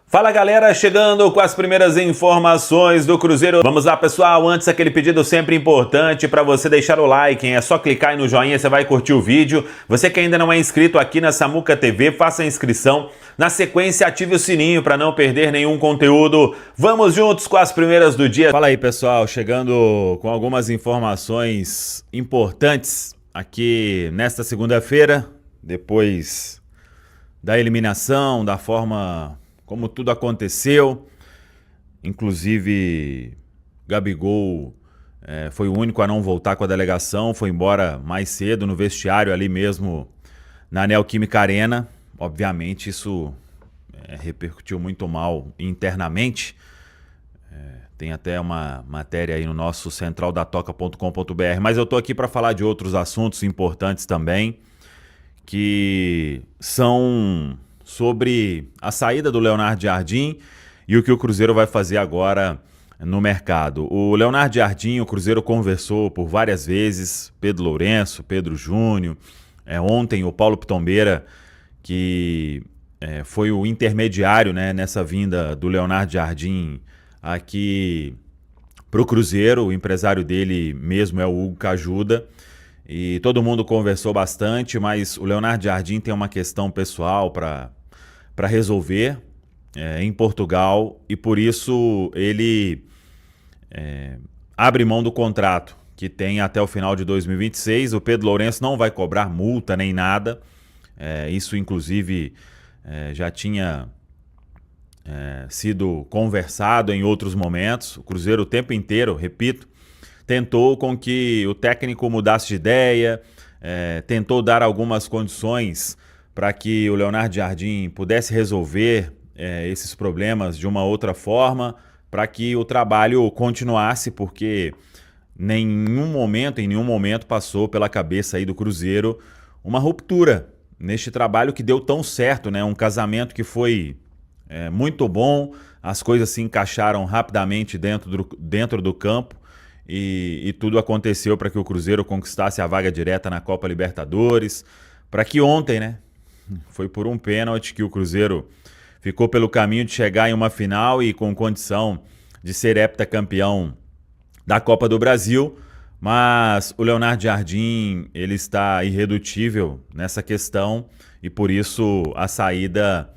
Fala galera, chegando com as primeiras informações do Cruzeiro. Vamos lá pessoal, antes aquele pedido sempre importante para você deixar o like, hein? É só clicar aí no joinha, você vai curtir o vídeo. Você que ainda não é inscrito aqui na Samuca TV, faça a inscrição. Na sequência, ative o sininho para não perder nenhum conteúdo. Vamos juntos com as primeiras do dia. Fala aí pessoal, chegando com algumas informações importantes aqui nesta segunda-feira, depois da eliminação, da forma como tudo aconteceu. Inclusive Gabigol foi o único a não voltar com a delegação, foi embora mais cedo no vestiário ali mesmo na Neoquímica Arena. Obviamente isso repercutiu muito mal internamente. Tem até uma matéria aí no nosso centraldatoca.com.br, mas eu tô aqui para falar de outros assuntos importantes também, que são sobre a saída do Leonardo Jardim e o que o Cruzeiro vai fazer agora no mercado. O Leonardo Jardim, o Cruzeiro conversou por várias vezes, Pedro Lourenço, Pedro Júnior, ontem o Paulo Pitombeira, que foi o intermediário, né, nessa vinda do Leonardo Jardim aqui para o Cruzeiro. O empresário dele mesmo é o Hugo Cajuda. E todo mundo conversou bastante, mas o Leonardo Jardim tem uma questão pessoal para resolver em Portugal, e por isso ele abre mão do contrato que tem até o final de 2026. O Pedro Lourenço não vai cobrar multa nem nada. Isso inclusive já tinha sido conversado em outros momentos. O Cruzeiro o tempo inteiro, repito, tentou com que o técnico mudasse de ideia, tentou dar algumas condições para que o Leonardo Jardim pudesse resolver esses problemas de uma outra forma, para que o trabalho continuasse, porque em nenhum momento passou pela cabeça aí do Cruzeiro uma ruptura neste trabalho que deu tão certo, né? Um casamento que foi muito bom, as coisas se encaixaram rapidamente dentro do campo. E tudo aconteceu para que o Cruzeiro conquistasse a vaga direta na Copa Libertadores, para que ontem, né, foi por um pênalti que o Cruzeiro ficou pelo caminho de chegar em uma final e com condição de ser heptacampeão da Copa do Brasil. Mas o Leonardo Jardim, ele está irredutível nessa questão e por isso a saída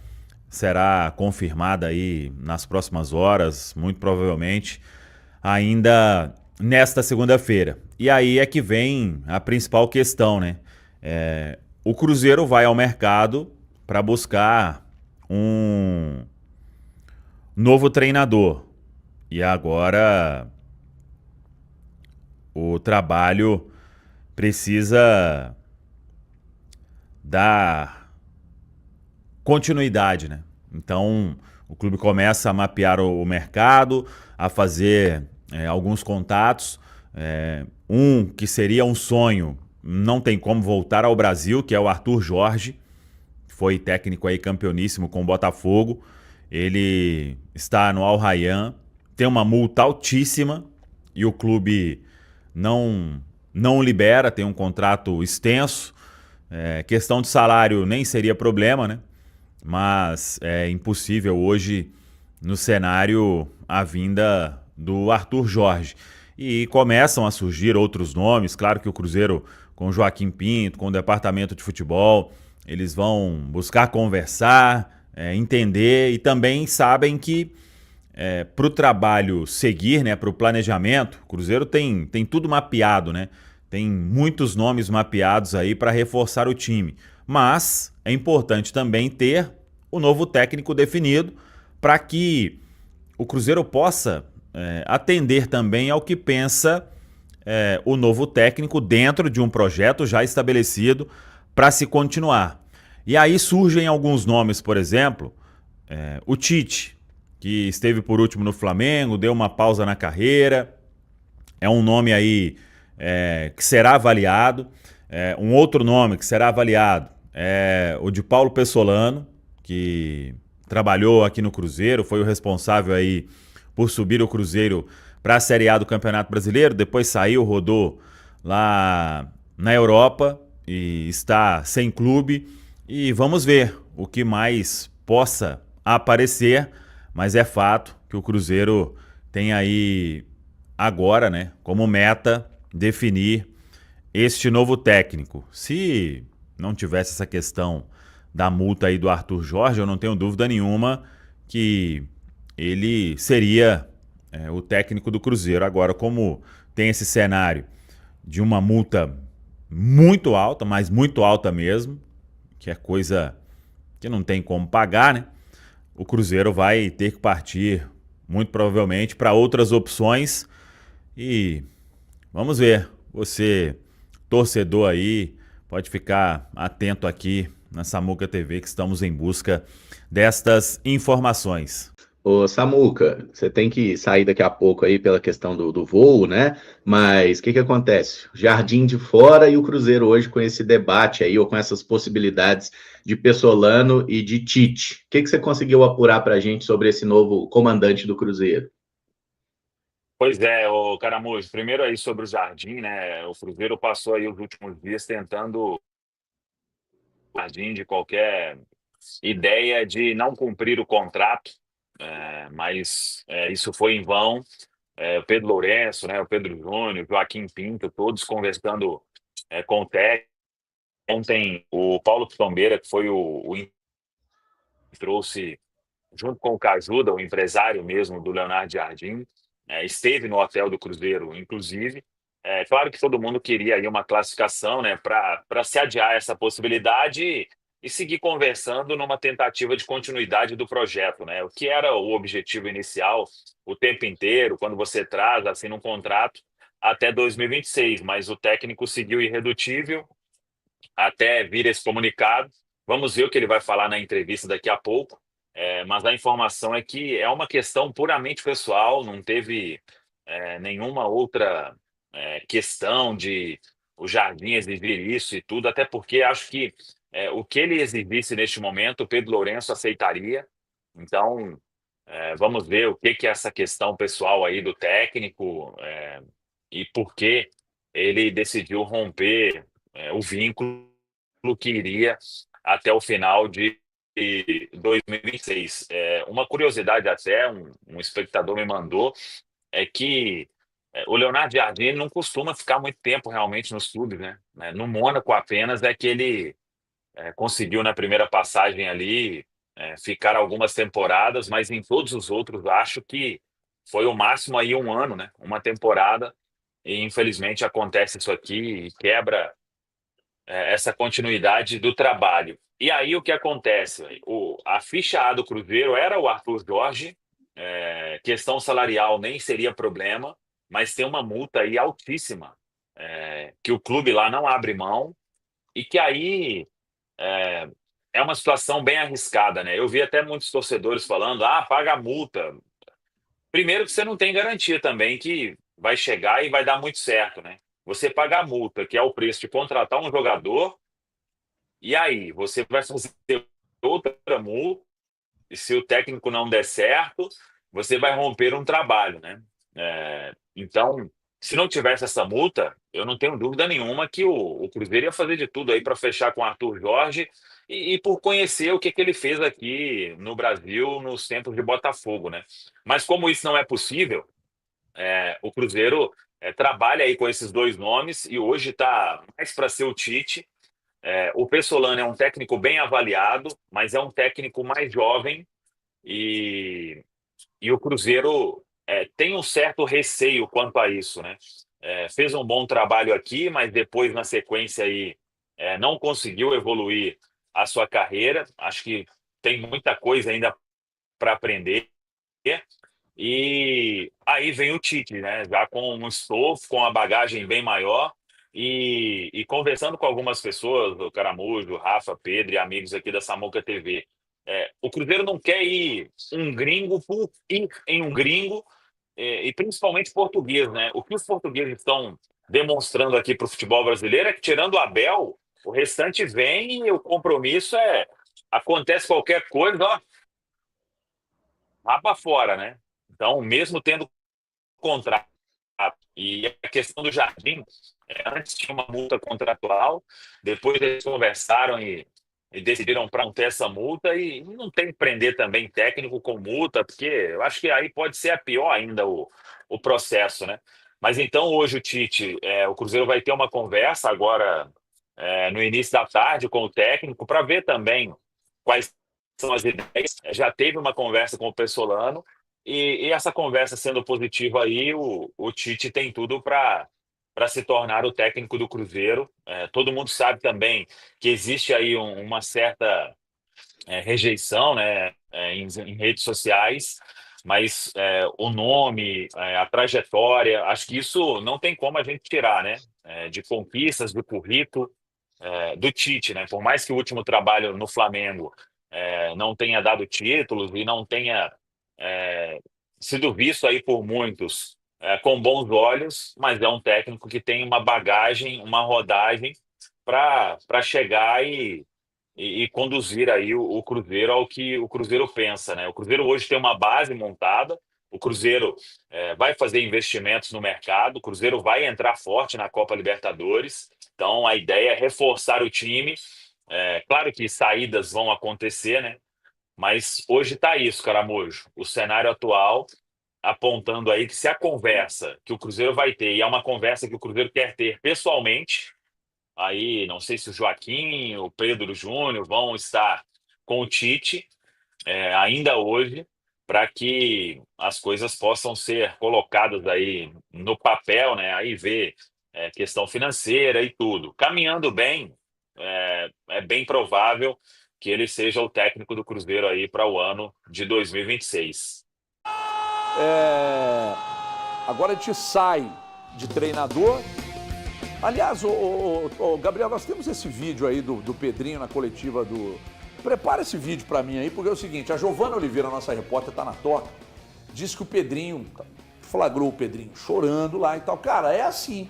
será confirmada aí nas próximas horas, muito provavelmente ainda nesta segunda-feira. E aí é que vem a principal questão, né? O Cruzeiro vai ao mercado para buscar um novo treinador. E agora o trabalho precisa dar continuidade, né? Então o clube começa a mapear o mercado, a fazer alguns contatos. Um que seria um sonho, não tem como voltar ao Brasil, que é o Arthur Jorge, foi técnico aí campeoníssimo com o Botafogo. Ele está no Al Rayyan, tem uma multa altíssima e o clube não libera, tem um contrato extenso. Questão de salário nem seria problema, né? Mas é impossível hoje no cenário a vinda do Arthur Jorge. E começam a surgir outros nomes. Claro que o Cruzeiro, com Joaquim Pinto, com o departamento de futebol, eles vão buscar conversar, entender, e também sabem que para o trabalho seguir, né, para o planejamento, o Cruzeiro tem tudo mapeado, né? Tem muitos nomes mapeados aí para reforçar o time. Mas é importante também ter o novo técnico definido para que o Cruzeiro possa atender também ao que pensa o novo técnico dentro de um projeto já estabelecido para se continuar. E aí surgem alguns nomes, por exemplo, o Tite, que esteve por último no Flamengo, deu uma pausa na carreira, é um nome aí que será avaliado. Um outro nome que será avaliado é o de Paulo Pessolano, que trabalhou aqui no Cruzeiro, foi o responsável aí por subir o Cruzeiro para a Série A do Campeonato Brasileiro, depois saiu, rodou lá na Europa e está sem clube. E vamos ver o que mais possa a aparecer, mas é fato que o Cruzeiro tem aí agora, né, como meta definir este novo técnico. Se não tivesse essa questão da multa aí do Arthur Jorge, eu não tenho dúvida nenhuma que ele seria o técnico do Cruzeiro. Agora, como tem esse cenário de uma multa muito alta, mas muito alta mesmo, que é coisa que não tem como pagar, né? O Cruzeiro vai ter que partir, muito provavelmente, para outras opções. E vamos ver. Você, torcedor aí, pode ficar atento aqui na Samuca TV, que estamos em busca destas informações. Ô, Samuca, você tem que sair daqui a pouco aí pela questão do voo, né? Mas o que que acontece? Jardim de Fora e o Cruzeiro hoje com esse debate aí, ou com essas possibilidades de Pessolano e de Tite. O que que você conseguiu apurar para a gente sobre esse novo comandante do Cruzeiro? Pois é, o Caramujo, primeiro aí sobre o Jardim, né? O Cruzeiro passou aí os últimos dias tentando Jardim de qualquer ideia de não cumprir o contrato, mas isso foi em vão. O Pedro Lourenço, né? O Pedro Júnior, o Joaquim Pinto, todos conversando com o técnico. Ontem o Paulo Pitombeira, que foi que trouxe junto com o Cajuda, o empresário mesmo do Leonardo Jardim, esteve no hotel do Cruzeiro, inclusive. Claro que todo mundo queria aí uma classificação, né, para se adiar essa possibilidade e seguir conversando numa tentativa de continuidade do projeto, né? O que era o objetivo inicial o tempo inteiro, quando você traz assim um contrato até 2026, mas o técnico seguiu irredutível até vir esse comunicado. Vamos ver o que ele vai falar na entrevista daqui a pouco. Mas a informação é que é uma questão puramente pessoal, não teve nenhuma outra questão de o Jardim exigir isso e tudo, até porque acho que o que ele exigisse neste momento, o Pedro Lourenço aceitaria. Então, vamos ver o que que é essa questão pessoal aí do técnico e por que ele decidiu romper o vínculo que iria até o final de 2026. Uma curiosidade até, um espectador me mandou, é que o Leonardo Jardim não costuma ficar muito tempo realmente nos clubes, né? No Mônaco apenas é que ele conseguiu na primeira passagem ali ficar algumas temporadas, mas em todos os outros acho que foi o máximo aí um ano, né? Uma temporada, e infelizmente acontece isso aqui e quebra essa continuidade do trabalho. E aí o que acontece? A ficha A do Cruzeiro era o Arthur Jorge, questão salarial nem seria problema, mas tem uma multa aí altíssima, que o clube lá não abre mão, e que aí é, é uma situação bem arriscada, né? Eu vi até muitos torcedores falando, paga a multa. Primeiro que você não tem garantia também que vai chegar e vai dar muito certo, né? Você paga a multa, que é o preço de contratar um jogador, e aí, você vai fazer outra multa, e se o técnico não der certo, você vai romper um trabalho, né? Então, se não tivesse essa multa, eu não tenho dúvida nenhuma que o Cruzeiro ia fazer de tudo aí para fechar com o Arthur Jorge e por conhecer o que que ele fez aqui no Brasil nos tempos de Botafogo, né? Mas como isso não é possível, o Cruzeiro trabalha aí com esses dois nomes e hoje está mais para ser o Tite. O Pessolano é um técnico bem avaliado, mas é um técnico mais jovem e o Cruzeiro tem um certo receio quanto a isso, né? Fez um bom trabalho aqui, mas depois, na sequência, aí, não conseguiu evoluir a sua carreira. Acho que tem muita coisa ainda para aprender. E aí vem o Tite, né? Já com um estofo, com a bagagem bem maior. E conversando com algumas pessoas, o Caramujo, Rafa, Pedro e amigos aqui da Samuca TV, o Cruzeiro não quer ir um gringo por ir em um gringo, e principalmente português, né? O que os portugueses estão demonstrando aqui para o futebol brasileiro é que, tirando o Abel, o restante vem e o compromisso acontece qualquer coisa, ó, lá para fora, né? Então, mesmo tendo contrato. E a questão do Jardim, antes tinha uma multa contratual, depois eles conversaram e decidiram para não ter essa multa e não tem que prender também técnico com multa, porque eu acho que aí pode ser a pior ainda o processo, né? Mas então hoje o Tite, o Cruzeiro vai ter uma conversa agora no início da tarde com o técnico para ver também quais são as ideias. Já teve uma conversa com o Pessolano e essa conversa sendo positiva aí, o Tite tem tudo para se tornar o técnico do Cruzeiro. Todo mundo sabe também que existe aí uma certa rejeição, né, em redes sociais, mas o nome, a trajetória, acho que isso não tem como a gente tirar, né, de conquistas, do currículo do Tite, né? Por mais que o último trabalho no Flamengo não tenha dado títulos e não tenha é, sido visto aí por muitos com bons olhos, mas é um técnico que tem uma bagagem, uma rodagem para chegar e conduzir aí o Cruzeiro ao que o Cruzeiro pensa, né? O Cruzeiro hoje tem uma base montada, o Cruzeiro vai fazer investimentos no mercado, o Cruzeiro vai entrar forte na Copa Libertadores, então a ideia é reforçar o time. Claro que saídas vão acontecer, né? Mas hoje está isso, Caramujo. O cenário atual apontando aí que se a conversa que o Cruzeiro vai ter, e é uma conversa que o Cruzeiro quer ter pessoalmente, aí não sei se o Joaquim, o Pedro Júnior vão estar com o Tite ainda hoje, para que as coisas possam ser colocadas aí no papel, né? Aí ver questão financeira e tudo. Caminhando bem, é bem provável que ele seja o técnico do Cruzeiro aí para o ano de 2026. Agora a gente sai de treinador. Aliás, Gabriel, nós temos esse vídeo aí do Pedrinho na coletiva do... Prepara esse vídeo pra mim aí, porque é o seguinte, a Giovana Oliveira, nossa repórter, tá na toca, disse que o Pedrinho, flagrou o Pedrinho chorando lá e tal. Cara, é assim,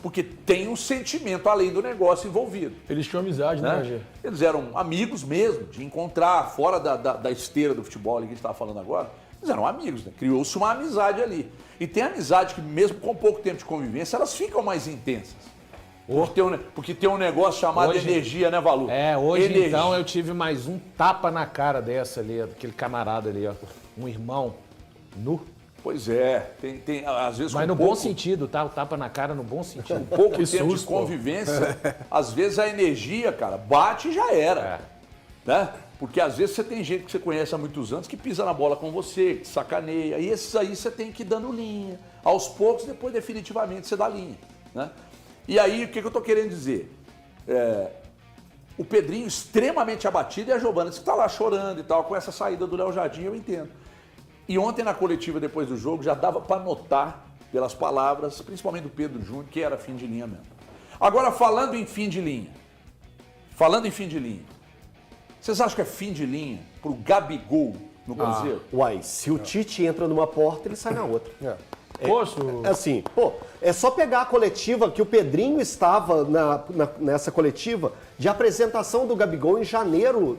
porque tem um sentimento além do negócio envolvido. Eles tinham amizade, né, Gê? Eles eram amigos mesmo, de encontrar fora da esteira do futebol ali que a gente estava falando agora. Eles eram amigos, né? Criou-se uma amizade ali. E tem amizade que mesmo com pouco tempo de convivência, elas ficam mais intensas. Porque tem um negócio chamado energia, né, Valu? Hoje energia. Então eu tive mais um tapa na cara dessa ali, daquele camarada ali, ó. Um irmão nu. Pois é, tem às vezes... Mas no bom sentido, tá? O tapa na cara no bom sentido. Com pouco tempo de convivência, às vezes a energia, cara, bate e já era. Né? Porque às vezes você tem gente que você conhece há muitos anos que pisa na bola com você, que sacaneia. E esses aí você tem que ir dando linha. Aos poucos, depois definitivamente você dá linha. Né? E aí, o que eu tô querendo dizer? O Pedrinho extremamente abatido e a Giovana que tá lá chorando e tal, com essa saída do Léo Jardim, eu entendo. E ontem na coletiva, depois do jogo, já dava para notar, pelas palavras, principalmente do Pedro Júnior, que era fim de linha mesmo. Agora, falando em fim de linha, vocês acham que é fim de linha pro Gabigol no Cruzeiro? Uai, se o Tite entra numa porta, ele sai na outra. Posso? Assim, é só pegar a coletiva que o Pedrinho estava nessa coletiva de apresentação do Gabigol em janeiro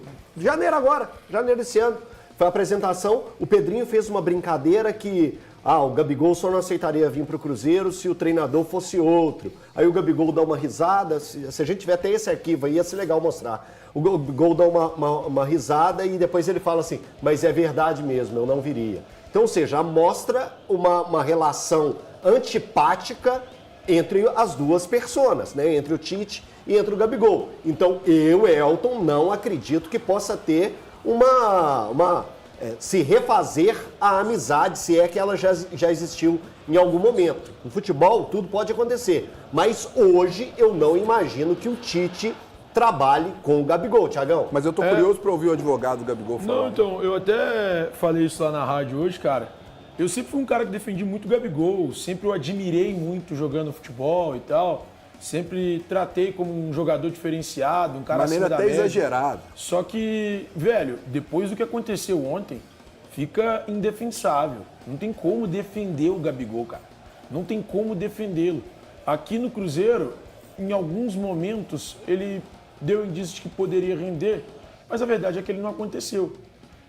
desse ano. Foi a apresentação, o Pedrinho fez uma brincadeira que o Gabigol só não aceitaria vir para o Cruzeiro se o treinador fosse outro. Aí o Gabigol dá uma risada, se a gente tiver até esse arquivo aí, ia ser legal mostrar. O Gabigol dá uma risada e depois ele fala assim, mas é verdade mesmo, eu não viria. Então, ou seja, mostra uma relação antipática entre as duas personas, né? Entre o Tite e entre o Gabigol. Então, eu, Elton, não acredito que possa ter se refazer a amizade, se é que ela já existiu em algum momento. No futebol, tudo pode acontecer. Mas hoje, eu não imagino que o Tite trabalhe com o Gabigol, Thiagão. Mas eu tô curioso para ouvir o advogado do Gabigol falar. Não, então, eu até falei isso lá na rádio hoje, cara. Eu sempre fui um cara que defendi muito o Gabigol, sempre o admirei muito jogando futebol e tal. Sempre tratei como um jogador diferenciado, um cara de maneira até exagerada. Só que, velho, depois do que aconteceu ontem, fica indefensável. Não tem como defender o Gabigol, cara. Não tem como defendê-lo. Aqui no Cruzeiro, em alguns momentos, ele deu indícios de que poderia render, mas a verdade é que ele não aconteceu.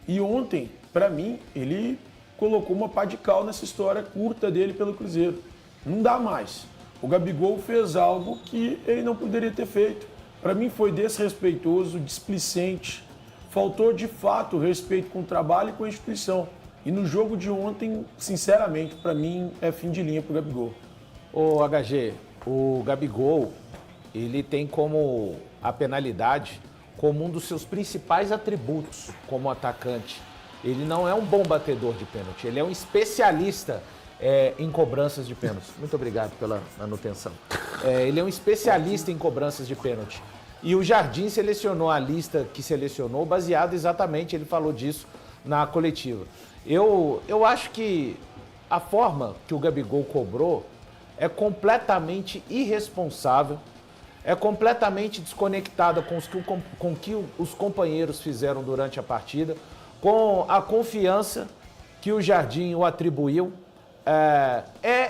E ontem, pra mim, ele colocou uma pá de cal nessa história curta dele pelo Cruzeiro. Não dá mais. O Gabigol fez algo que ele não poderia ter feito. para mim foi desrespeitoso, displicente, faltou de fato respeito com o trabalho e com a instituição. E no jogo de ontem, sinceramente, para mim é fim de linha pro Gabigol. Ô HG, o Gabigol, ele tem como a penalidade como um dos seus principais atributos como atacante. Ele não é um bom batedor de pênalti, ele é um especialista em cobranças de pênalti. Muito obrigado pela manutenção. Ele é um especialista em cobranças de pênalti. E o Jardim selecionou a lista que selecionou baseado exatamente, ele falou disso na coletiva. Eu acho que a forma que o Gabigol cobrou é completamente irresponsável, é completamente desconectada com o que os companheiros fizeram durante a partida, com a confiança que o Jardim o atribuiu.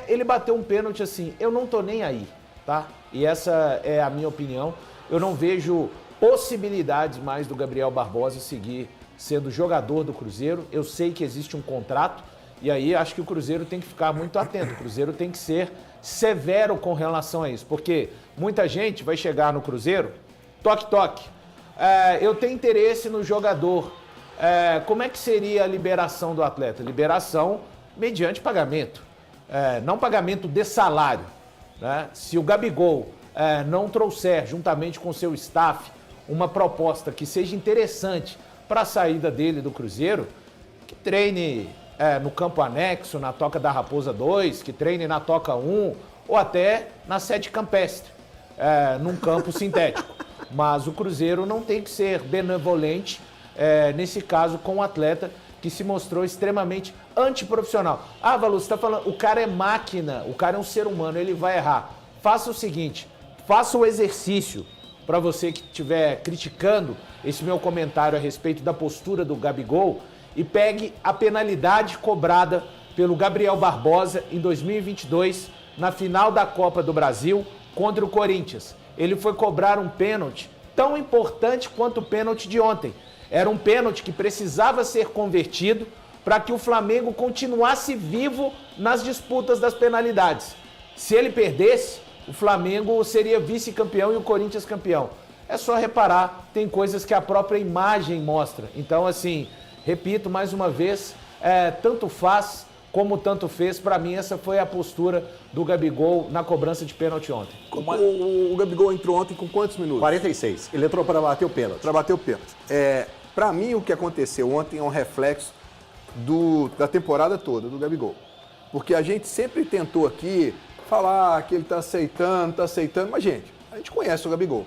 Ele bateu um pênalti assim, eu não tô nem aí, tá? E essa é a minha opinião. Eu não vejo possibilidades mais do Gabriel Barbosa seguir sendo jogador do Cruzeiro. Eu sei que existe um contrato e aí acho que o Cruzeiro tem que ficar muito atento. O Cruzeiro tem que ser severo com relação a isso, porque muita gente vai chegar no Cruzeiro, toque, eu tenho interesse no jogador. Como é que seria a liberação do atleta? Liberação mediante pagamento, não pagamento de salário, né? Se o Gabigol não trouxer, juntamente com o seu staff, uma proposta que seja interessante para a saída dele do Cruzeiro, que treine no campo anexo, na Toca da Raposa 2, que treine na Toca 1 ou até na sede campestre, num campo sintético. Mas o Cruzeiro não tem que ser benevolente, nesse caso, com um atleta que se mostrou extremamente antiprofissional. Valu, você está falando, o cara é máquina, o cara é um ser humano, ele vai errar. Faça o seguinte, faça o exercício, para você que estiver criticando esse meu comentário a respeito da postura do Gabigol, e pegue a penalidade cobrada pelo Gabriel Barbosa em 2022, na final da Copa do Brasil, contra o Corinthians. Ele foi cobrar um pênalti tão importante quanto o pênalti de ontem. Era um pênalti que precisava ser convertido para que o Flamengo continuasse vivo nas disputas das penalidades. Se ele perdesse, o Flamengo seria vice-campeão e o Corinthians campeão. É só reparar, tem coisas que a própria imagem mostra. Então, assim, repito mais uma vez, tanto faz como tanto fez. Para mim, essa foi a postura do Gabigol na cobrança de pênalti ontem. O Gabigol entrou ontem com quantos minutos? 46. Ele entrou para bater o pênalti. Para bater o pênalti. Para mim, o que aconteceu ontem é um reflexo da temporada toda do Gabigol. Porque a gente sempre tentou aqui falar que ele está aceitando, mas, gente, a gente conhece o Gabigol.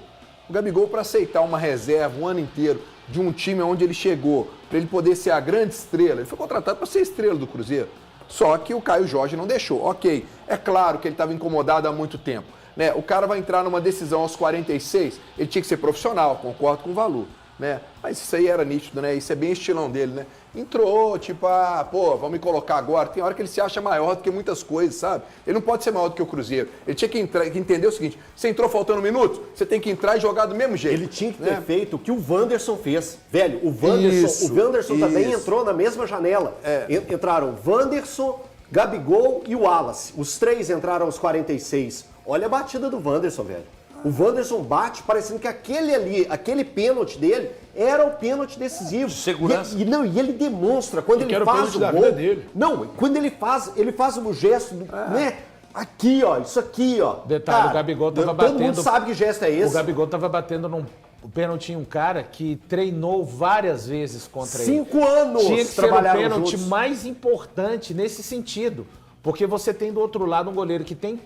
O Gabigol, para aceitar uma reserva um ano inteiro de um time onde ele chegou, para ele poder ser a grande estrela, ele foi contratado para ser estrela do Cruzeiro. Só que o Caio Jorge não deixou. Ok, é claro que ele estava incomodado há muito tempo, né? O cara vai entrar numa decisão aos 46, ele tinha que ser profissional, concordo com o Valu, né? Mas isso aí era nítido, né? Isso é bem estilão dele, né? Entrou, tipo, vamos me colocar agora. Tem hora que ele se acha maior do que muitas coisas, sabe? Ele não pode ser maior do que o Cruzeiro. Ele tinha que entender o seguinte, você entrou faltando um minuto, você tem que entrar e jogar do mesmo jeito. Ele tinha que ter feito o que o Wanderson fez. Velho, o Wanderson também entrou na mesma janela. Entraram Wanderson, Gabigol e o Wallace. Os três entraram aos 46. Olha a batida do Wanderson, velho. O Wanderson bate parecendo que aquele pênalti dele era o pênalti decisivo. Segurança. E ele demonstra, quando ele faz o gol... Dele. Não, quando ele faz o gesto, né? Aqui, ó, isso aqui, ó. Detalhe, cara, o Gabigol tava batendo... Todo mundo sabe que gesto é esse. O Gabigol tava batendo num pênalti em um cara que treinou várias vezes contra ele. 5 anos tinha que ser o pênalti juntos. mais importante nesse sentido. Porque você tem do outro lado um goleiro que tem...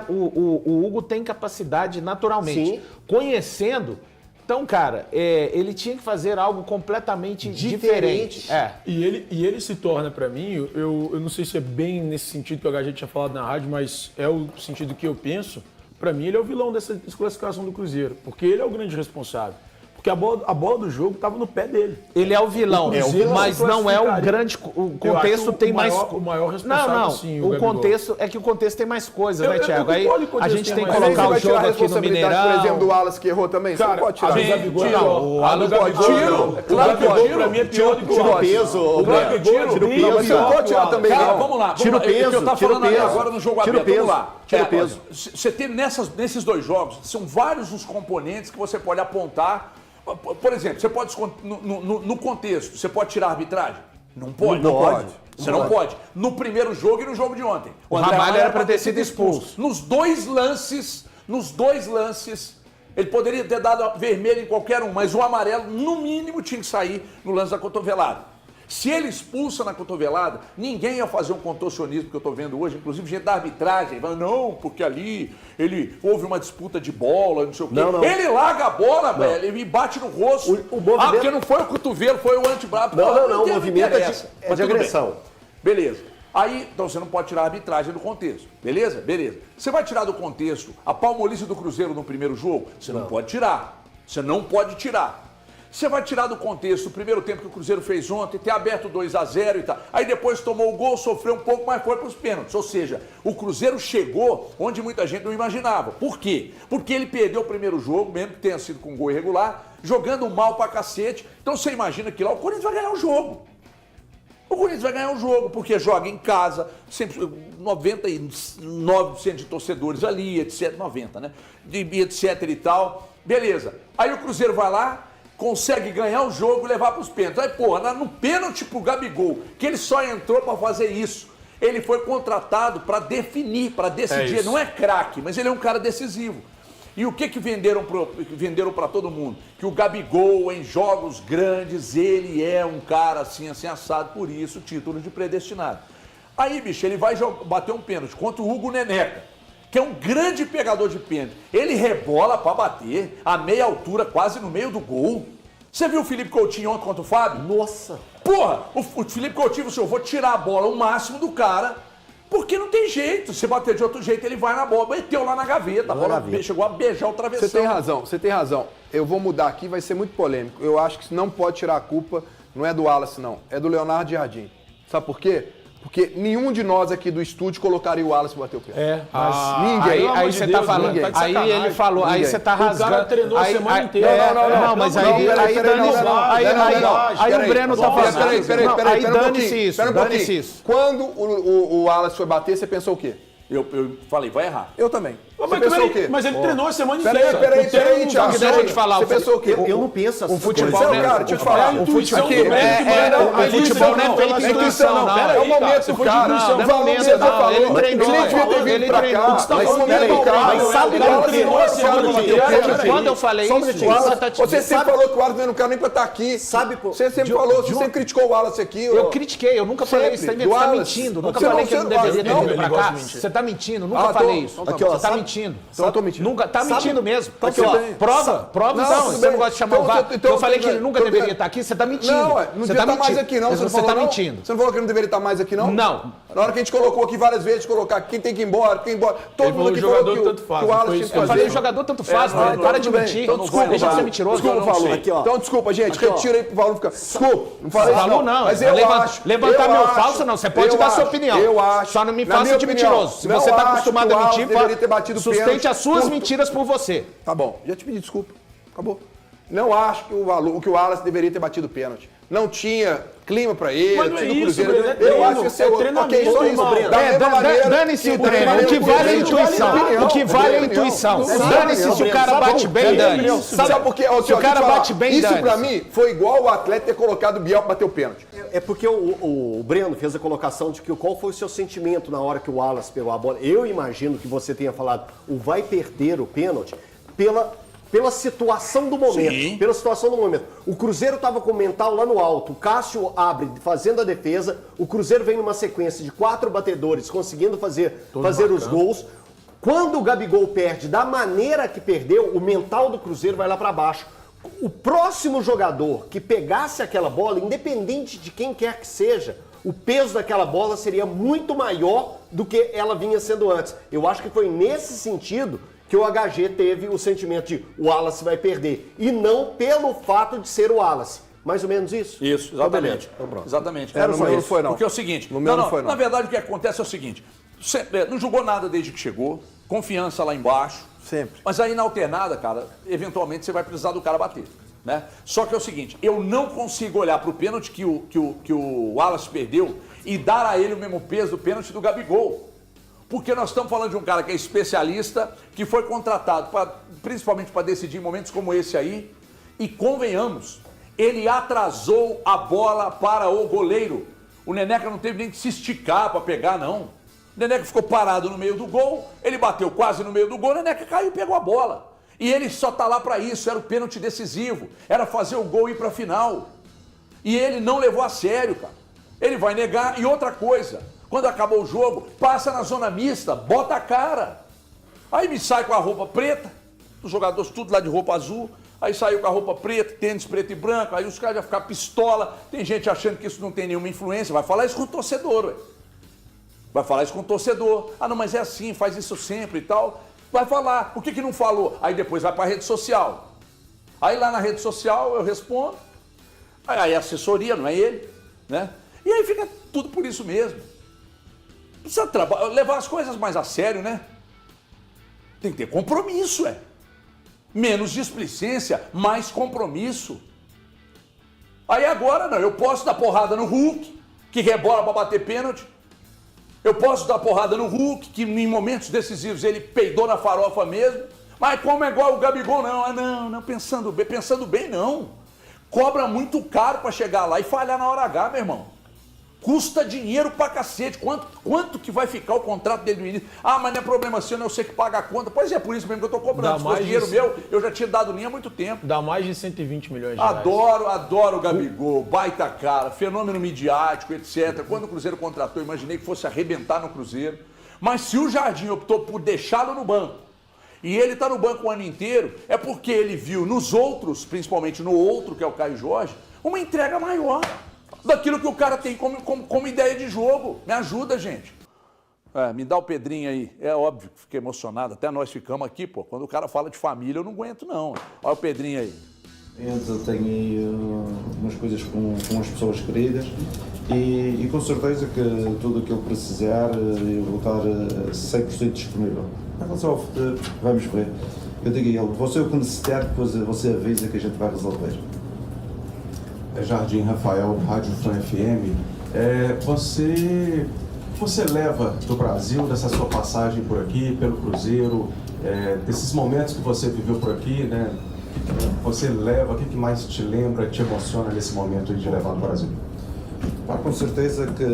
O Hugo tem capacidade naturalmente. Sim. Conhecendo... Então, cara, ele tinha que fazer algo completamente diferente. E ele se torna, pra mim, eu não sei se é bem nesse sentido que o HG tinha falado na rádio, mas é o sentido que eu penso. Pra mim, ele é o vilão dessa desclassificação do Cruzeiro. Porque ele é o grande responsável. Porque a bola do jogo estava no pé dele. Ele é o vilão, mas não é o grande. O contexto tem mais. O maior responsável, Não, sim, o Gabigol. contexto é que o contexto tem mais coisas, né, Thiago? Aí concordo que o a contexto gente tem tem que mais colocar o Você vai tirar jogo a aqui no responsabilidade, por exemplo, do Mineirão. Wallace que errou também? Você não pode tirar. o Gabigol Não, o Gabigol Gabigol tira. Claro que Gabigol pra mim é pior do que o Tira o Wallace. peso, O Gabigol tira o peso. Não, mas você não pode tirar também, Cara, não. vamos lá. Tira o É que eu peso, tava tira o falando peso. agora no jogo Tira o aberto. Vamos peso, lá. tira o peso. Você tem nesses dois jogos, são vários os componentes que você pode apontar. Por exemplo, você pode, no contexto, você pode tirar a arbitragem? Não pode. Não pode. Você não pode. No primeiro jogo e no jogo de ontem. O André Ramalho era pra ter sido expulso. Nos dois lances, ele poderia ter dado vermelho em qualquer um, mas o amarelo, no mínimo, tinha que sair no lance da cotovelada. Se ele expulsa na cotovelada, ninguém ia fazer um contorcionismo que eu estou vendo hoje, inclusive gente da arbitragem, vai, não, porque ali houve uma disputa de bola, não sei o quê. Não. Ele larga a bola, velho, ele bate no rosto. O movimento- porque não foi o cotovelo, foi o antebraço. Não, o movimento é de Mas tudo agressão. bem. Beleza. Aí, então você não pode tirar a arbitragem do contexto. Beleza? Beleza. Você vai tirar do contexto a palmolice do Cruzeiro no primeiro jogo? Você não pode tirar. Você não pode tirar. Você vai tirar do contexto o primeiro tempo que o Cruzeiro fez ontem, ter aberto 2-0 e tal. Aí depois tomou o gol, sofreu um pouco, mas foi para os pênaltis. Ou seja, o Cruzeiro chegou onde muita gente não imaginava. Por quê? Porque ele perdeu o primeiro jogo, mesmo que tenha sido com gol irregular, jogando mal pra cacete. Então você imagina que lá o Corinthians vai ganhar o jogo. O Corinthians vai ganhar o jogo, porque joga em casa, sempre 99% de torcedores ali, etc. 90, né? Etc e tal. Beleza. Aí o Cruzeiro vai lá, consegue ganhar o jogo e levar para os pênaltis. Aí, porra, no pênalti pro Gabigol, que ele só entrou para fazer isso. Ele foi contratado para definir, para decidir. Não é craque, mas ele é um cara decisivo. E o que venderam para todo mundo? Que o Gabigol, em jogos grandes, ele é um cara assim assado, por isso, título de predestinado. Aí, bicho, ele vai bater um pênalti contra o Hugo Neneca, que é um grande pegador de pênalti. Ele rebola para bater a meia altura, quase no meio do gol. Você viu o Felipe Coutinho ontem contra o Fábio? Nossa! Porra, o Felipe Coutinho, eu vou tirar a bola o máximo do cara, porque não tem jeito. Se bater de outro jeito, ele vai na bola. Meteu lá na gaveta, a bola chegou a beijar o travessão. Você tem razão. Eu vou mudar aqui, vai ser muito polêmico. Eu acho que não pode tirar a culpa, não é do Wallace, não. É do Leonardo Jardim. Sabe por quê? Porque nenhum de nós aqui do estúdio colocaria o Wallace pra bater o pênalti. Ninguém. Aí você tá falando, ninguém. aí ele falou, aí você tá rasgando. O cara treinou a semana inteira. Não, mas aí o Breno tá falando. Aí dane-se isso, dane-se isso. Quando o Wallace foi bater, você pensou o quê? Eu falei, vai errar. Eu também. Você pensou o quê? Mas ele treinou a semana inteira. Peraí, Thiago. Deixa eu te falar. Você pensou o quê? Eu não penso assim. O futebol, Você é o né? cara, deixa eu te falar. O futebol Aqui, não é o futebol não é feito intuição, não. É o momento do cara. Não é momento, não. Ele treinou. Ele treinou. Mas sabe Quando eu falei isso, você sempre falou que o Wallace não era um cara nem pra estar aqui. Você sempre falou, você sempre criticou o Wallace aqui. Eu critiquei, eu nunca falei isso. Você tá mentindo. Nunca falei que ele não deveria ter vindo pra cá. Você tá mentindo, nunca falei isso. Você tá mentindo. Então eu tô mentindo. Nunca, tá mentindo mesmo. Aqui, ó. Prova Não, então. tudo Você bem. não gosta de chamar o Então, VAR. então, Eu falei que ele então, nunca então, deveria estar aqui, você tá mentindo. Não, não Você devia tá estar mais mentindo. aqui, não. Você falou, tá não? mentindo. Você não falou que ele não deveria estar mais aqui, não? Não. Na hora que a gente colocou aqui várias vezes, colocar quem tem que ir embora, quem embora. Todo Ele mundo aqui falou falou que jogador tanto faz, o não Wallace foi tinha isso que que Eu fazer. falei, o jogador tanto faz, mano. Para de tudo bem. mentir. Então, desculpa, Deixa de ser Valor. mentiroso. Desculpa, Valor. Aqui, ó. Então, desculpa, gente. Aqui, ó. Retira aí pro Valor ficar. Desculpa, não falei isso, Falou não. Mas eu acho. Levantar eu meu acho, falso, não. Você pode eu dar sua acho, opinião. Eu acho. Só não me Na faça minha de opinião, mentiroso. Se não você tá acho acostumado que o a mentir, Wallace deveria ter batido sustente pênalti as suas por- mentiras por você. Tá bom, já te pedi desculpa. Acabou. Não acho que o Wallace deveria ter batido pênalti. Não tinha clima pra ele, Mas não é tinha isso, Cruzeiro. Breno, é Eu treino, acho que esse é ok, treinamento, só isso. irmão. Da mesma maneira Dane-se que- o da mesma treino. O maneira que vale é a Cruzeiro intuição. vale a opinião, O que vale é a vale a opinião. intuição. Exato. Dane-se se o cara bate bem, dane-se. Sabe por quê? Ó, Se o deixa eu cara te falar. bate bem, Isso pra dane-se. mim foi igual o atleta ter colocado o Biel pra bater o pênalti. É porque o Breno fez a colocação de que qual foi o seu sentimento na hora que o Wallace pegou a bola. Eu imagino que você tenha falado o vai perder o pênalti pela situação do momento. Sim. Pela situação do momento. O Cruzeiro estava com o mental lá no alto. O Cássio abre fazendo a defesa. O Cruzeiro vem numa sequência de 4 batedores conseguindo fazer os gols. Quando o Gabigol perde da maneira que perdeu, o mental do Cruzeiro vai lá para baixo. O próximo jogador que pegasse aquela bola, independente de quem quer que seja, o peso daquela bola seria muito maior do que ela vinha sendo antes. Eu acho que foi nesse sentido que o HG teve o sentimento de o Wallace vai perder. E não pelo fato de ser o Wallace. Mais ou menos isso? Isso, exatamente. Exatamente. No meu não foi, não. Porque é o seguinte, No meu não foi, não. na verdade o que acontece é o seguinte, não jogou nada desde que chegou, confiança lá embaixo. Sempre. Mas aí na alternada, cara, eventualmente você vai precisar do cara bater. Né? Só que é o seguinte, eu não consigo olhar para o pênalti que o Wallace perdeu e dar a ele o mesmo peso do pênalti do Gabigol. Porque nós estamos falando de um cara que é especialista, que foi contratado principalmente para decidir em momentos como esse aí. E convenhamos, ele atrasou a bola para o goleiro. O Neneca não teve nem que se esticar para pegar, não. O Neneca ficou parado no meio do gol, ele bateu quase no meio do gol, o Neneca caiu e pegou a bola. E ele só tá lá para isso, era o pênalti decisivo, era fazer o gol e ir para a final. E ele não levou a sério, cara. Ele vai negar. E outra coisa, quando acabou o jogo, passa na zona mista, bota a cara. Aí me sai com a roupa preta, os jogadores tudo lá de roupa azul, aí saiu com a roupa preta, tênis preto e branco, aí os caras já ficam pistola. Tem gente achando que isso não tem nenhuma influência, vai falar isso com o torcedor, ué. Vai falar isso com o torcedor. Ah, não, mas é assim, faz isso sempre e tal. Vai falar. Por que não falou? Aí depois vai para a rede social. Aí lá na rede social eu respondo. Aí a assessoria, não é ele, né? E aí fica tudo por isso mesmo. Precisa levar as coisas mais a sério, né? Tem que ter compromisso, é. Menos displicência, mais compromisso. Aí agora não, eu posso dar porrada no Hulk, que rebola para bater pênalti. Eu posso dar porrada no Hulk, que em momentos decisivos ele peidou na farofa mesmo. Mas como é igual o Gabigol, não. Ah, não, pensando bem não. Cobra muito caro para chegar lá e falhar na hora H, meu irmão. Custa dinheiro pra cacete. Quanto que vai ficar o contrato dele no início? Ah, mas não é problema seu, não, eu sei que paga a conta. Pois é, por isso mesmo que eu tô cobrando. Se fosse dinheiro meu, eu já tinha dado linha há muito tempo. Dá mais de 120 milhões de reais. Adoro o Gabigol, baita cara, fenômeno midiático, etc. Quando o Cruzeiro contratou, imaginei que fosse arrebentar no Cruzeiro. Mas se o Jardim optou por deixá-lo no banco, e ele tá no banco o ano inteiro, é porque ele viu nos outros, principalmente no outro, que é o Caio Jorge, uma entrega maior daquilo que o cara tem como ideia de jogo. Me ajuda, gente. Me dá o Pedrinho aí. É óbvio que fiquei emocionado. Até nós ficamos aqui, pô. Quando o cara fala de família, eu não aguento, não. Olha o Pedrinho aí. Eu tenho aí umas coisas com as pessoas queridas e com certeza que tudo o que ele precisar eu vou estar 100% disponível. Em relação ao futuro, vamos ver. Eu digo a ele, você o que necessitar, depois você avisa que a gente vai resolver. Jardim Rafael, Rádio Fran FM. Você leva do Brasil, dessa sua passagem por aqui, pelo Cruzeiro, desses momentos que você viveu por aqui, né? Você leva, o que mais te lembra, te emociona nesse momento de levar do Brasil? Com certeza que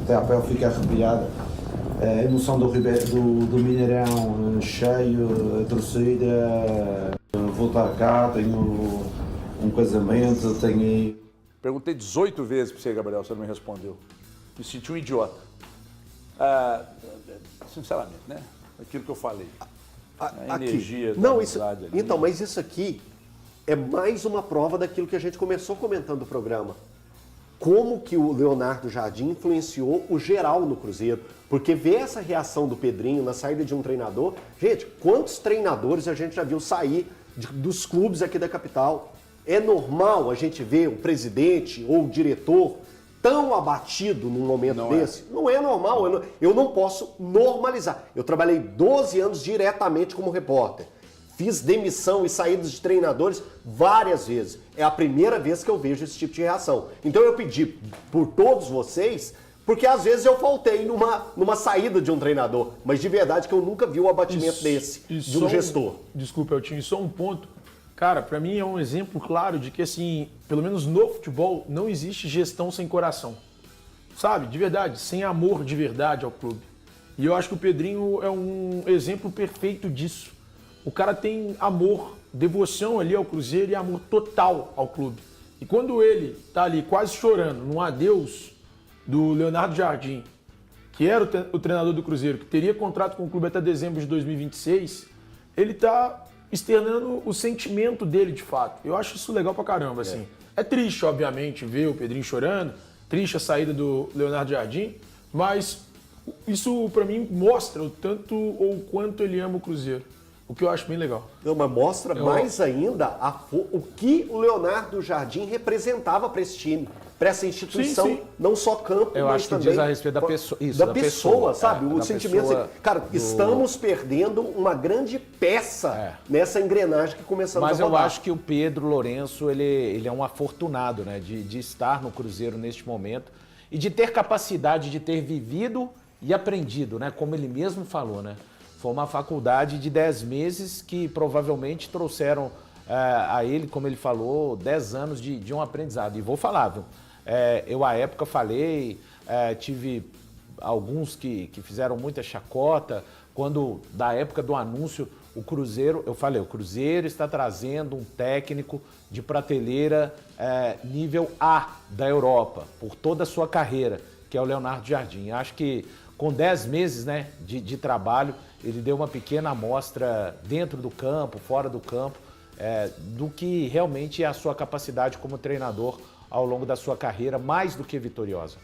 até a pele fica arrepiada. A emoção do Mineirão cheio, a torcida, voltar cá, tenho um casamento, tenho aí... Perguntei 18 vezes para você, Gabriel, você não me respondeu. Me senti um idiota. Sinceramente, né? Aquilo que eu falei. A energia da amizade ali. Então, mas isso aqui é mais uma prova daquilo que a gente começou comentando do programa. Como que o Leonardo Jardim influenciou o geral no Cruzeiro. Porque ver essa reação do Pedrinho na saída de um treinador... Gente, quantos treinadores a gente já viu sair dos clubes aqui da capital? É normal a gente ver o presidente ou o diretor tão abatido num momento desse? Não é normal, eu não posso normalizar. Eu trabalhei 12 anos diretamente como repórter. Fiz demissão e saídas de treinadores várias vezes. É a primeira vez que eu vejo esse tipo de reação. Então eu pedi por todos vocês, porque às vezes eu faltei numa saída de um treinador, mas de verdade que eu nunca vi o abatimento desse, de um gestor. Desculpa, Eltinho, só um ponto. Cara, pra mim é um exemplo claro de que, assim, pelo menos no futebol, não existe gestão sem coração. Sabe? De verdade, sem amor de verdade ao clube. E eu acho que o Pedrinho é um exemplo perfeito disso. O cara tem amor, devoção ali ao Cruzeiro e amor total ao clube. E quando ele tá ali quase chorando num adeus do Leonardo Jardim, que era o treinador do Cruzeiro, que teria contrato com o clube até dezembro de 2026, ele tá externando o sentimento dele de fato. Eu acho isso legal pra caramba, assim. É triste, obviamente, ver o Pedrinho chorando, triste a saída do Leonardo Jardim, mas isso pra mim mostra o tanto ou quanto ele ama o Cruzeiro. O que eu acho bem legal. Não, mas mostra mais ainda o que o Leonardo Jardim representava para esse time, para essa instituição, Sim, sim. não só campo, Eu mas acho que também diz a respeito da pessoa. Isso, da pessoa, sabe? é, O da sentimento, pessoa assim, cara, estamos perdendo uma grande peça nessa engrenagem que começamos Mas a rodar. eu acho que o Pedro Lourenço, ele é um afortunado, né? De estar no Cruzeiro neste momento e de ter capacidade de ter vivido e aprendido, né? Como ele mesmo falou, né? Foi uma faculdade de 10 meses que provavelmente trouxeram a ele, como ele falou, 10 anos de um aprendizado. E vou falar, viu? Eu à época falei, tive alguns que fizeram muita chacota, quando da época do anúncio, o Cruzeiro, eu falei, o Cruzeiro está trazendo um técnico de prateleira nível A da Europa, por toda a sua carreira, que é o Leonardo Jardim. Acho que com 10 meses, né, de trabalho, ele deu uma pequena amostra dentro do campo, fora do campo, do que realmente é a sua capacidade como treinador ao longo da sua carreira, mais do que vitoriosa.